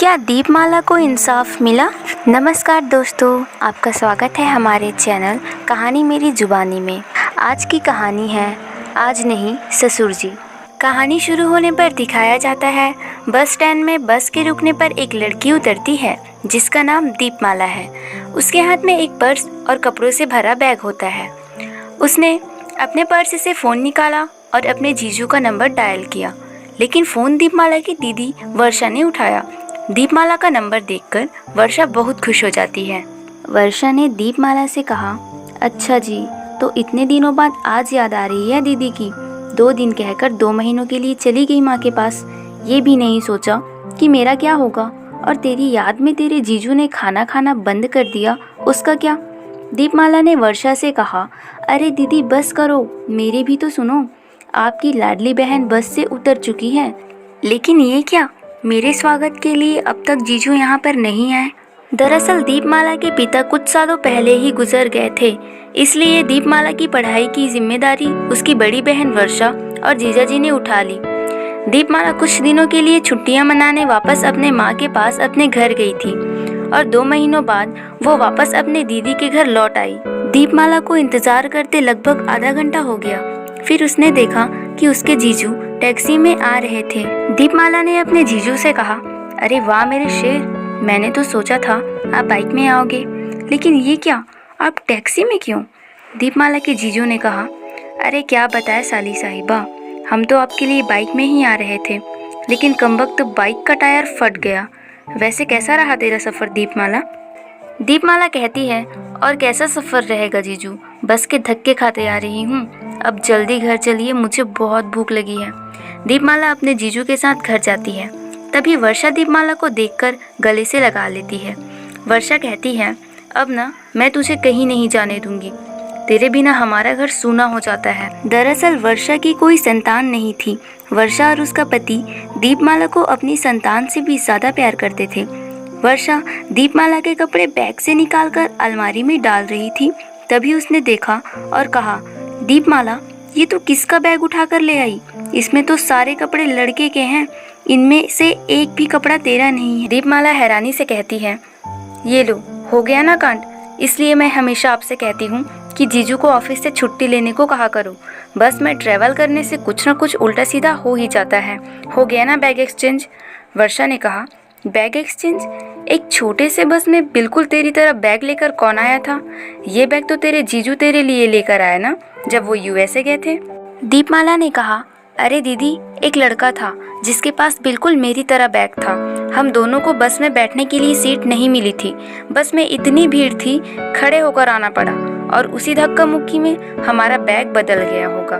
क्या दीपमाला को इंसाफ मिला? नमस्कार दोस्तों, आपका स्वागत है हमारे चैनल कहानी मेरी जुबानी में। आज की कहानी है आज नहीं ससुर जी। कहानी शुरू होने पर दिखाया जाता है बस स्टैंड में बस के रुकने पर एक लड़की उतरती है जिसका नाम दीपमाला है। उसके हाथ में एक पर्स और कपड़ों से भरा बैग होता है। उसने अपने पर्स से फ़ोन निकाला और अपने जीजू का नंबर डायल किया, लेकिन फ़ोन दीपमाला की दीदी वर्षा ने उठाया। दीपमाला का नंबर देखकर वर्षा बहुत खुश हो जाती है। वर्षा ने दीपमाला से कहा, अच्छा जी, तो इतने दिनों बाद आज याद आ रही है दीदी की। 2 दिन कहकर 2 महीनों के लिए चली गई माँ के पास। ये भी नहीं सोचा कि मेरा क्या होगा, और तेरी याद में तेरे जीजू ने खाना खाना बंद कर दिया, उसका क्या? दीपमाला ने वर्षा से कहा, अरे दीदी बस करो, मेरी भी तो सुनो। आपकी लाडली बहन बस से उतर चुकी है। लेकिन ये क्या, मेरे स्वागत के लिए अब तक जीजू यहाँ पर नहीं आए। दरअसल दीपमाला के पिता कुछ सालों पहले ही गुजर गए थे, इसलिए दीपमाला की पढ़ाई की जिम्मेदारी उसकी बड़ी बहन वर्षा और जीजाजी ने उठा ली। दीपमाला कुछ दिनों के लिए छुट्टियां मनाने वापस अपने माँ के पास अपने घर गई थी और 2 महीनों बाद वो वापस अपने दीदी के घर लौट आई। दीपमाला को इंतजार करते लगभग आधा घंटा हो गया। फिर उसने देखा कि उसके जीजू टैक्सी में आ रहे थे। दीपमाला ने अपने जीजू से कहा, अरे वाह मेरे शेर, मैंने तो सोचा था आप बाइक में आओगे, लेकिन ये क्या, आप टैक्सी में क्यों? दीपमाला के जीजू ने कहा, अरे क्या बताए साली साहिबा, हम तो आपके लिए बाइक में ही आ रहे थे, लेकिन कमबख्त बाइक का टायर फट गया। वैसे कैसा रहा तेरा सफ़र दीपमाला? दीपमाला कहती है, और कैसा सफ़र रहेगा जीजू, बस के धक्के खाते आ रही हूँ। अब जल्दी घर चलिए, मुझे बहुत भूख लगी है। दीपमाला अपने जीजू के साथ घर जाती है। तभी वर्षा दीपमाला को देखकर गले से लगा लेती है। वर्षा कहती है, अब ना मैं तुझे कहीं नहीं जाने दूंगी, तेरे बिना हमारा घर सूना हो जाता है। दरअसल वर्षा की कोई संतान नहीं थी। वर्षा और उसका पति दीपमाला को अपनी संतान से भी ज़्यादा प्यार करते थे। वर्षा दीपमाला के कपड़े बैग से निकालकर अलमारी में डाल रही थी। तभी उसने देखा और कहा, दीपमाला, ये तो किसका बैग उठाकर ले आई? इसमें तो सारे कपड़े लड़के के हैं, इनमें से एक भी कपड़ा तेरा नहीं है। दीपमाला हैरानी से कहती है, ये लो, हो गया ना कांड। इसलिए मैं हमेशा आपसे कहती हूँ कि जीजू को ऑफिस से छुट्टी लेने को कहा करो। बस में ट्रैवल करने से कुछ ना कुछ उल्टा सीधा हो ही जाता है। हो गया ना बैग एक्सचेंज? वर्षा ने कहा, बैग एक्सचेंज? एक छोटे से बस में बिल्कुल तेरी तरह बैग लेकर कौन आया था? ये बैग तो तेरे जीजू तेरे लिए लेकर आया ना, जब वो यूएसए गए थे। दीपमाला ने कहा, अरे दीदी, एक लड़का था जिसके पास बिल्कुल मेरी तरह बैग था। हम दोनों को बस में बैठने के लिए सीट नहीं मिली थी। बस में इतनी भीड़ थी, खड़े होकर आना पड़ा, और उसी धक्का मुक्की में हमारा बैग बदल गया होगा।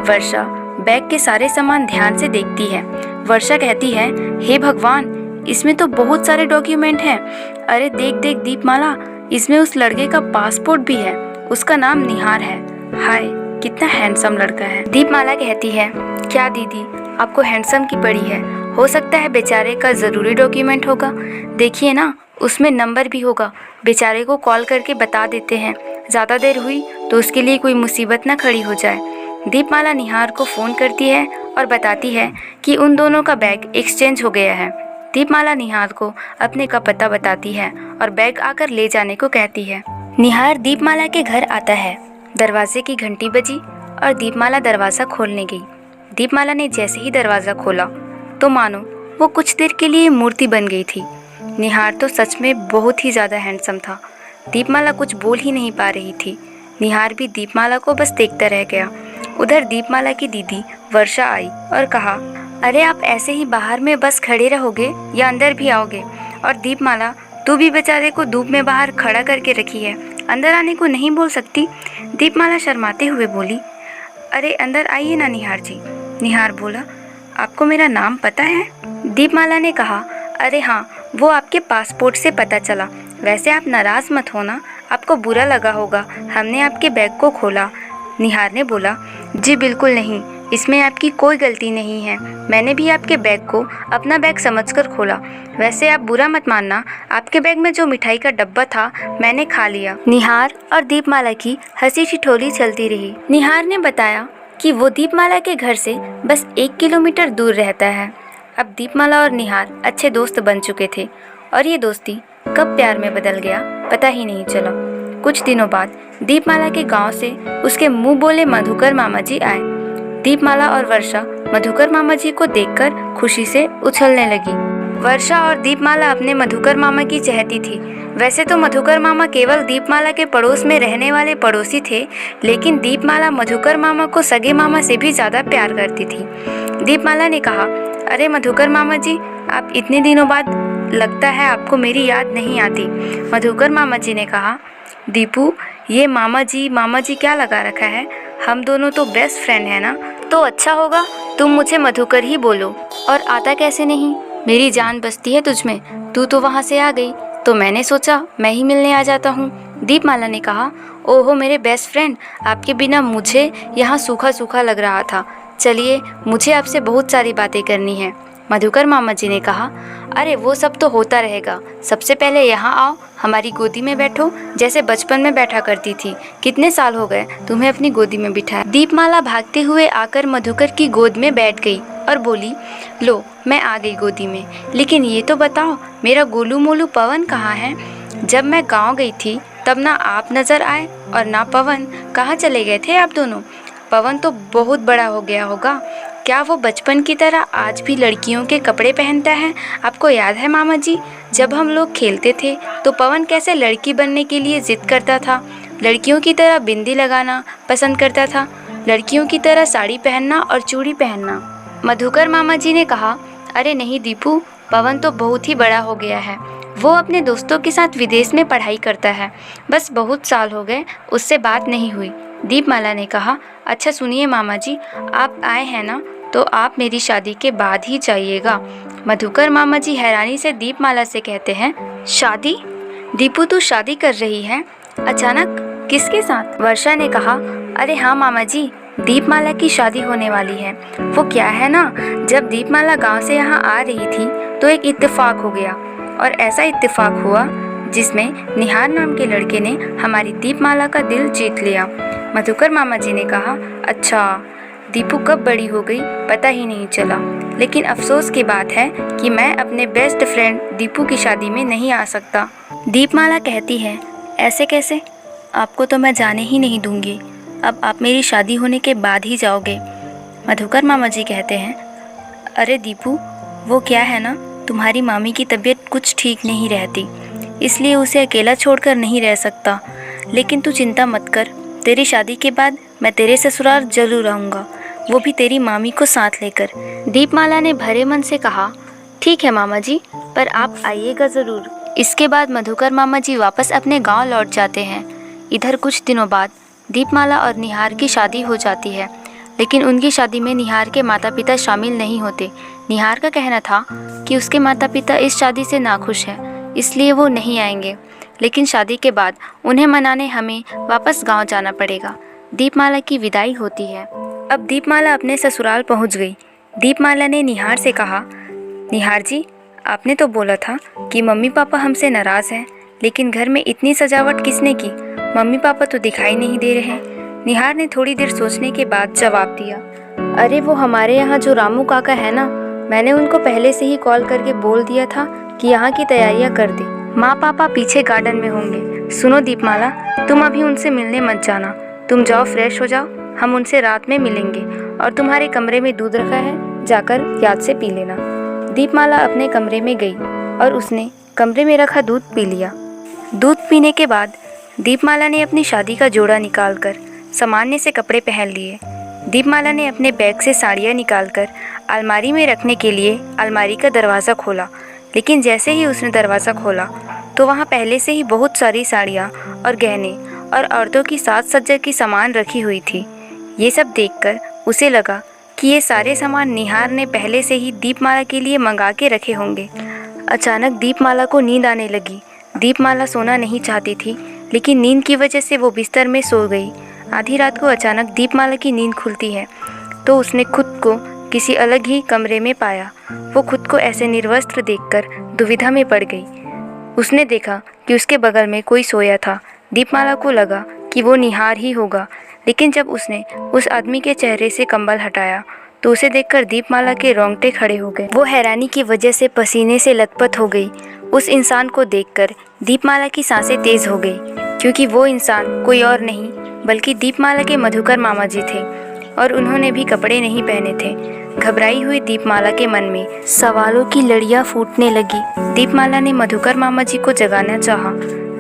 वर्षा बैग के सारे सामान ध्यान से देखती है। वर्षा कहती है, हे भगवान, इसमें तो बहुत सारे डॉक्यूमेंट हैं। अरे देख देख दीपमाला, इसमें उस लड़के का पासपोर्ट भी है, उसका नाम निहार है। हाय, कितना हैंडसम लड़का है। दीपमाला कहती है, क्या दीदी, आपको हैंडसम की पड़ी है? हो सकता है बेचारे का ज़रूरी डॉक्यूमेंट होगा। देखिए ना, उसमें नंबर भी होगा, बेचारे को कॉल करके बता देते हैं। ज़्यादा देर हुई तो उसके लिए कोई मुसीबत ना खड़ी हो जाए। दीपमाला निहार को फ़ोन करती है और बताती है कि उन दोनों का बैग एक्सचेंज हो गया है। दीपमाला निहार को अपने का पता बताती है और बैग आकर ले जाने को कहती है। निहार दीपमाला के घर आता है। दरवाजे की घंटी बजी और दीपमाला दरवाज़ा खोलने गई। दीपमाला ने जैसे ही दरवाज़ा खोला तो मानो वो कुछ देर के लिए मूर्ति बन गई थी। निहार तो सच में बहुत ही ज़्यादा हैंडसम था। दीपमाला कुछ बोल ही नहीं पा रही थी। निहार भी दीपमाला को बस देखता रह गया। उधर दीपमाला की दीदी वर्षा आई और कहा, अरे आप ऐसे ही बाहर में बस खड़े रहोगे या अंदर भी आओगे? और दीपमाला, तू भी बेचारे को धूप में बाहर खड़ा करके रखी है, अंदर आने को नहीं बोल सकती? दीपमाला शर्माते हुए बोली, अरे अंदर आइए ना निहार जी। निहार बोला, आपको मेरा नाम पता है? दीपमाला ने कहा, अरे हाँ, वो आपके पासपोर्ट से पता चला। वैसे आप नाराज़ मत होना, आपको बुरा लगा होगा, हमने आपके बैग को खोला। निहार ने बोला, जी बिल्कुल नहीं, इसमें आपकी कोई गलती नहीं है। मैंने भी आपके बैग को अपना बैग समझकर खोला। वैसे आप बुरा मत मानना, आपके बैग में जो मिठाई का डब्बा था मैंने खा लिया। निहार और दीपमाला की हंसी ठिठोली चलती रही। निहार ने बताया कि वो दीपमाला के घर से बस 1 किलोमीटर दूर रहता है। अब दीपमाला और निहार अच्छे दोस्त बन चुके थे और ये दोस्ती कब प्यार में बदल गया पता ही नहीं चला। कुछ दिनों बाद दीपमाला के गांव से उसके मुंह बोले मधुकर मामा जी आए। दीपमाला और वर्षा मधुकर मामा जी को देखकर खुशी से उछलने लगी। वर्षा और दीपमाला अपने मधुकर मामा की चहेती थी। वैसे तो मधुकर मामा केवल दीपमाला के पड़ोस में रहने वाले पड़ोसी थे, लेकिन दीपमाला मधुकर मामा को सगे मामा से भी ज़्यादा प्यार करती थी। दीपमाला ने कहा, अरे मधुकर मामा जी, आप इतने दिनों बाद लगता है आपको मेरी याद नहीं आती। मधुकर मामा जी ने कहा, दीपू, ये मामा जी क्या लगा रखा है? हम दोनों तो बेस्ट फ्रेंड हैं ना। तो अच्छा होगा तुम मुझे मधुकर ही बोलो। और आता कैसे नहीं, मेरी जान बसती है तुझ में। तू तो वहाँ से आ गई तो मैंने सोचा मैं ही मिलने आ जाता हूँ। दीपमाला ने कहा, ओहो मेरे बेस्ट फ्रेंड, आपके बिना मुझे यहाँ सूखा सूखा लग रहा था। चलिए, मुझे आपसे बहुत सारी बातें करनी है। मधुकर मामा जी ने कहा, अरे वो सब तो होता रहेगा, सबसे पहले यहाँ आओ, हमारी गोदी में बैठो जैसे बचपन में बैठा करती थी। कितने साल हो गए तुम्हें अपनी गोदी में बिठाया। दीपमाला भागते हुए आकर मधुकर की गोद में बैठ गई और बोली, लो मैं आ गई गोदी में, लेकिन ये तो बताओ मेरा गोलू मोलू पवन कहाँ है? जब मैं गाँव गई थी तब ना आप नज़र आए और ना पवन। कहाँ चले गए थे आप दोनों? पवन तो बहुत बड़ा हो गया होगा। क्या वो बचपन की तरह आज भी लड़कियों के कपड़े पहनता है? आपको याद है मामा जी, जब हम लोग खेलते थे तो पवन कैसे लड़की बनने के लिए ज़िद करता था, लड़कियों की तरह बिंदी लगाना पसंद करता था, लड़कियों की तरह साड़ी पहनना और चूड़ी पहनना। मधुकर मामा जी ने कहा, अरे नहीं दीपू, पवन तो बहुत ही बड़ा हो गया है। वो अपने दोस्तों के साथ विदेश में पढ़ाई करता है। बस बहुत साल हो गए उससे बात नहीं हुई। दीपमाला ने कहा, अच्छा सुनिए मामा जी, आप आए हैं ना, तो आप मेरी शादी के बाद ही जाइएगा। मधुकर मामा जी हैरानी से दीपमाला से कहते हैं, शादी? दीपू तू शादी कर रही है अचानक, किसके साथ? वर्षा ने कहा, अरे हाँ मामा जी, दीपमाला की शादी होने वाली है। वो क्या है ना, जब दीपमाला गांव से यहाँ आ रही थी तो एक इत्तेफाक हो गया, और ऐसा इत्तेफाक हुआ जिसमें निहार नाम के लड़के ने हमारी दीपमाला का दिल जीत लिया। मधुकर मामा जी ने कहा, अच्छा, दीपू कब बड़ी हो गई पता ही नहीं चला, लेकिन अफसोस की बात है कि मैं अपने बेस्ट फ्रेंड दीपू की शादी में नहीं आ सकता। दीपमाला कहती है, ऐसे कैसे? आपको तो मैं जाने ही नहीं दूंगी, अब आप मेरी शादी होने के बाद ही जाओगे। मधुकर मामा जी कहते हैं, अरे दीपू, वो क्या है ना, तुम्हारी मामी की तबीयत कुछ ठीक नहीं रहती, इसलिए उसे अकेला छोड़कर नहीं रह सकता। लेकिन तू चिंता मत कर, तेरी शादी के बाद मैं तेरे ससुराल जरूर आऊँगा, वो भी तेरी मामी को साथ लेकर। दीपमाला ने भरे मन से कहा, ठीक है मामा जी, पर आप आइएगा ज़रूर। इसके बाद मधुकर मामा जी वापस अपने गांव लौट जाते हैं। इधर कुछ दिनों बाद दीपमाला और निहार की शादी हो जाती है, लेकिन उनकी शादी में निहार के माता पिता शामिल नहीं होते। निहार का कहना था कि उसके माता पिता इस शादी से नाखुश हैं, इसलिए वो नहीं आएंगे, लेकिन शादी के बाद उन्हें मनाने हमें वापस गांव जाना पड़ेगा। दीपमाला की विदाई होती है। अब दीपमाला अपने ससुराल पहुंच गई। दीपमाला ने निहार से कहा, निहार जी, आपने तो बोला था कि मम्मी पापा हमसे नाराज़ हैं, लेकिन घर में इतनी सजावट किसने की? मम्मी पापा तो दिखाई नहीं दे रहे। निहार ने थोड़ी देर सोचने के बाद जवाब दिया, अरे वो हमारे यहाँ जो रामू काका है ना, मैंने उनको पहले से ही कॉल करके बोल दिया था कि यहाँ की तैयारियाँ कर दे। माँ पापा पीछे गार्डन में होंगे। सुनो दीपमाला, तुम अभी उनसे मिलने मत जाना, तुम जाओ फ्रेश हो जाओ, हम उनसे रात में मिलेंगे। और तुम्हारे कमरे में दूध रखा है, जाकर याद से पी लेना। दीपमाला अपने कमरे में गई और उसने कमरे में रखा दूध पी लिया। दूध पीने के बाद दीपमाला ने अपनी शादी का जोड़ा निकालकर सामान्य से कपड़े पहन लिए। दीपमाला ने अपने बैग से साड़ियाँ निकालकर अलमारी में रखने के लिए अलमारी का दरवाज़ा खोला, लेकिन जैसे ही उसने दरवाज़ा खोला तो वहाँ पहले से ही बहुत सारी साड़ियाँ और गहने और औरतों की साज सज्जा की सामान रखी हुई थी। ये सब देखकर उसे लगा कि ये सारे सामान निहार ने पहले से ही दीपमाला के लिए मंगा के रखे होंगे। अचानक दीपमाला को नींद आने लगी। दीपमाला सोना नहीं चाहती थी, लेकिन नींद की वजह से वो बिस्तर में सो गई। आधी रात को अचानक दीपमाला की नींद खुलती है तो उसने खुद को किसी अलग ही कमरे में पाया। वो खुद को ऐसे निर्वस्त्र देखकर दुविधा में पड़ गई। उसने देखा कि उसके बगल में कोई सोया था। दीपमाला को लगा कि वो निहार ही होगा, लेकिन जब उसने उस आदमी के चेहरे से कंबल हटाया तो उसे देखकर दीपमाला के रोंगटे खड़े हो गए। वो हैरानी की वजह से पसीने से लथपथ हो गई। उस इंसान को देखकर दीपमाला की सांसें तेज हो गई, क्योंकि वो इंसान कोई और नहीं बल्कि दीपमाला के मधुकर मामा जी थे और उन्होंने भी कपड़े नहीं पहने थे। घबराई हुई दीपमाला के मन में सवालों की लड़ियां फूटने लगी। दीपमाला ने मधुकर मामा जी को जगाना चाहा,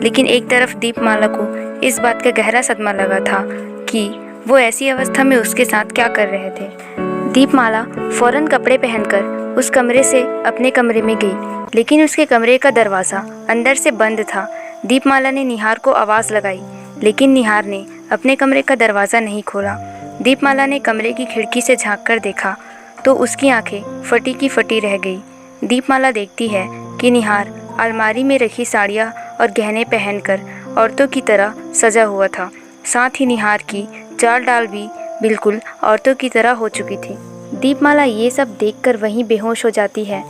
लेकिन एक तरफ दीपमाला को इस बात का गहरा सदमा लगा था कि वो ऐसी अवस्था में उसके साथ क्या कर रहे थे। दीपमाला फौरन कपड़े पहनकर उस कमरे से अपने कमरे में गई, लेकिन उसके कमरे का दरवाज़ा अंदर से बंद था। दीपमाला ने निहार को आवाज़ लगाई, लेकिन निहार ने अपने कमरे का दरवाज़ा नहीं खोला। दीपमाला ने कमरे की खिड़की से झांक कर देखा तो उसकी आंखें फटी की फटी रह गई। दीपमाला देखती है कि निहार अलमारी में रखी साड़ियाँ और गहने पहनकर औरतों की तरह सजा हुआ था। साथ ही निहार की चाल डाल भी बिल्कुल औरतों की तरह हो चुकी थी। दीपमाला ये सब देखकर वहीं बेहोश हो जाती है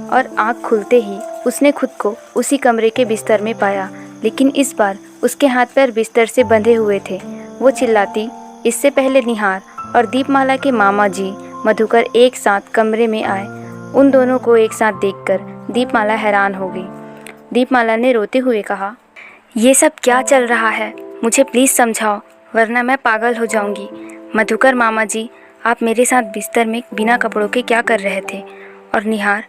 और आँख खुलते ही उसने खुद को उसी कमरे के बिस्तर में पाया, लेकिन इस बार उसके हाथ पैर बिस्तर से बंधे हुए थे। वो चिल्लाती, इससे पहले निहार और दीपमाला के मामा जी मधुकर एक साथ कमरे में आए। उन दोनों को एक साथ देखकर दीपमाला हैरान हो गई। दीपमाला ने रोते हुए कहा, ये सब क्या चल रहा है? मुझे प्लीज़ समझाओ, वरना मैं पागल हो जाऊंगी। मधुकर मामा जी, आप मेरे साथ बिस्तर में बिना कपड़ों के क्या कर रहे थे? और निहार,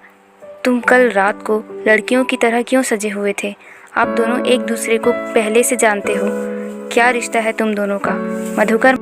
तुम कल रात को लड़कियों की तरह क्यों सजे हुए थे? आप दोनों एक दूसरे को पहले से जानते हो। क्या रिश्ता है तुम दोनों का? मधुकर